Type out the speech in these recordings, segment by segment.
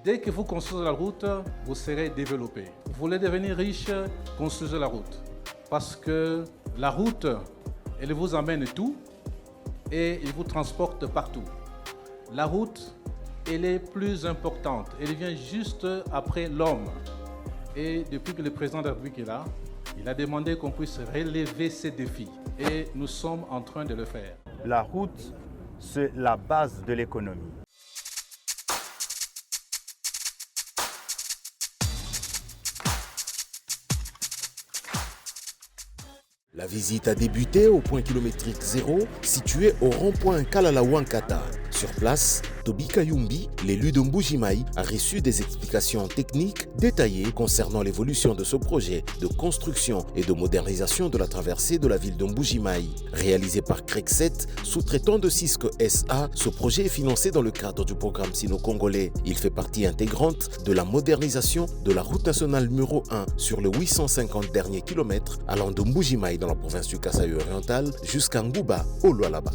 Dès que vous construisez la route, vous serez développé. Vous voulez devenir riche, construisez la route. Parce que la route, elle vous amène tout et elle vous transporte partout. La route, elle est plus importante. Elle vient juste après l'homme. Et depuis que le président de la République est là, il a demandé qu'on puisse relever ces défis. Et nous sommes en train de le faire. La route, c'est la base de l'économie. La visite a débuté au point kilométrique 0, situé au rond-point Kalalawankata. Sur place, Toby Kayumbi, l'élu de Mbuji-Mayi, a reçu des explications techniques détaillées concernant l'évolution de ce projet de construction et de modernisation de la traversée de la ville de Mbuji-Mayi. Réalisé par Crexet, sous-traitant de Cisco SA, ce projet est financé dans le cadre du programme sino-congolais. Il fait partie intégrante de la modernisation de la route nationale numéro 1 sur les 850 derniers kilomètres allant de Mbuji-Mayi dans la province du Kasaï oriental jusqu'à Ngouba au Lualaba.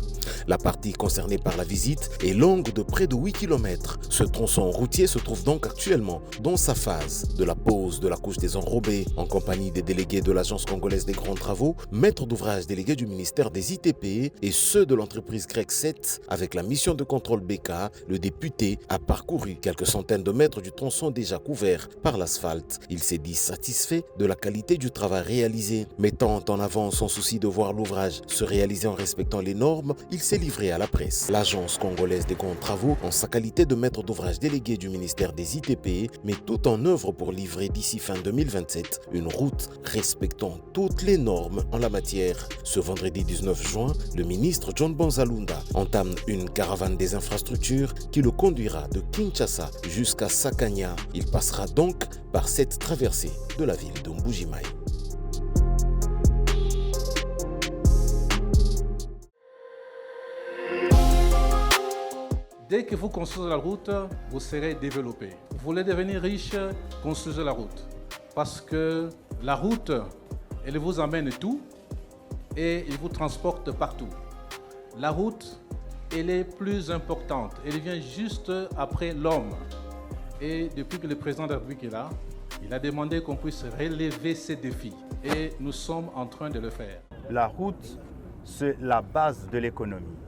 La partie concernée par la visite est longue de près de 8 km. Ce tronçon routier se trouve donc actuellement dans sa phase de la pose de la couche des enrobés en compagnie des délégués de l'Agence congolaise des grands travaux, maîtres d'ouvrage délégués du ministère des ITP et ceux de l'entreprise Crexet avec la mission de contrôle BK. Le député a parcouru quelques centaines de mètres du tronçon déjà couvert par l'asphalte. Il s'est dit satisfait de la qualité du travail réalisé. Mettant en avant son souci de voir l'ouvrage se réaliser en respectant les normes, il s'est livré à la presse. L'Agence congolaise des grands travaux, en sa qualité de maître d'ouvrage délégué du ministère des ITP, met tout en œuvre pour livrer d'ici fin 2027 une route respectant toutes les normes en la matière. Ce vendredi 19 juin, le ministre John Bonzalunda entame une caravane des infrastructures qui le conduira de Kinshasa jusqu'à Sakanya. Il passera donc par cette traversée de la ville de Mbuji-Mayi. Dès que vous construisez la route, vous serez développé. Vous voulez devenir riche, construisez la route. Parce que la route, elle vous amène tout et elle vous transporte partout. La route, elle est plus importante. Elle vient juste après l'homme. Et depuis que le président de la République est là, il a demandé qu'on puisse relever ces défis. Et nous sommes en train de le faire. La route, c'est la base de l'économie.